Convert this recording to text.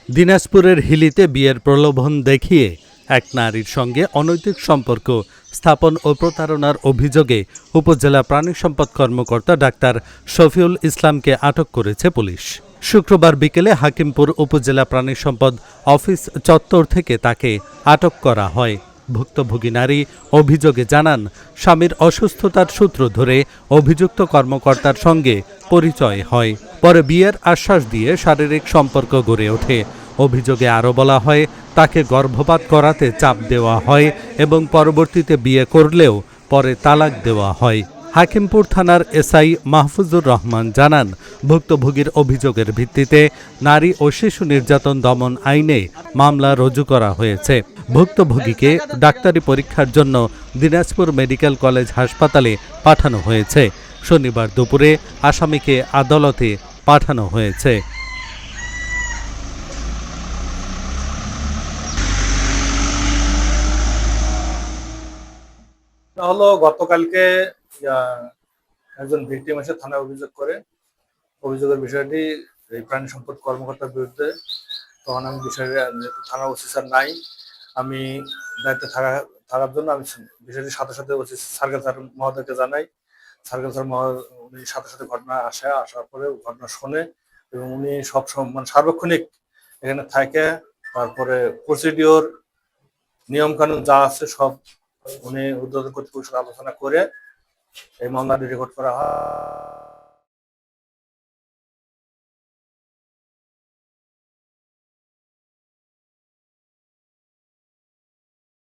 দিনাজপুরের হিলিতে বিয়ের প্রলোভন দেখিয়ে এক নারীর সঙ্গে অনৈতিক সম্পর্ক স্থাপন ও প্রতারণার অভিযোগে উপজেলা প্রাণী সম্পদ কর্মকর্তা ডাক্তার শফিউল ইসলামকে আটক করেছে পুলিশ। শুক্রবার বিকেলে হাকিমপুর উপজেলা প্রাণী সম্পদ অফিস চত্বর থেকে তাকে আটক করা হয়। ভুক্তভোগী নারী অভিযোগে জানান, স্বামীর অসুস্থতার সূত্র ধরে অভিযুক্ত কর্মকর্তার সঙ্গে পরিচয় হয়। পরে বিয়ের আশ্বাস দিয়ে শারীরিক সম্পর্ক গড়ে ওঠে। অভিযোগে আরও বলা হয়, তাকে গর্ভপাত করাতে চাপ দেওয়া হয় এবং পরবর্তীতে বিয়ে করলেও পরে তালাক দেওয়া হয়। হাকিমপুর থানার এসআই মাহফুজুর রহমান জানান, ভুক্তভোগীর অভিযোগের ভিত্তিতে নারী ও শিশু নির্যাতন দমন আইনে মামলা রুজু করা হয়েছে। ভুক্তভোগীকে ডাক্তারি পরীক্ষার জন্য দিনাজপুর মেডিকেল কলেজ হাসপাতালে পাঠানো হয়েছে। শনিবার দুপুরে আসামিকে আদালতে পাঠানো হয়েছে। হলো গতকালকে একজন ভিকটিম এসে থানায় অভিযোগ করে। অভিযোগের বিষয়টি এই প্রাণী সম্পদ কর্মকর্তার বিরুদ্ধে। তখন আমি বিষয়টি, যেহেতু থানা ওসি স্যার নাই, আমি দায়িত্বে থাকার জন্য আমি বিষয়টির সাথে সাথে ওসি সার্কেল স্যার মহোদয়কে জানাই। সার্কেল স্যার উনি সাথে সাথে ঘটনা আসার পরে ঘটনা শোনে এবং উনি সব মানে সার্বক্ষণিক এখানে থাকে। তারপরে প্রসিডিওর নিয়মকানুন যা আছে সব উনি ঊর্ধ্বতন কর্তৃপক্ষের সাথে আলোচনা করে এই মামলাটি রেকর্ড করা হয়।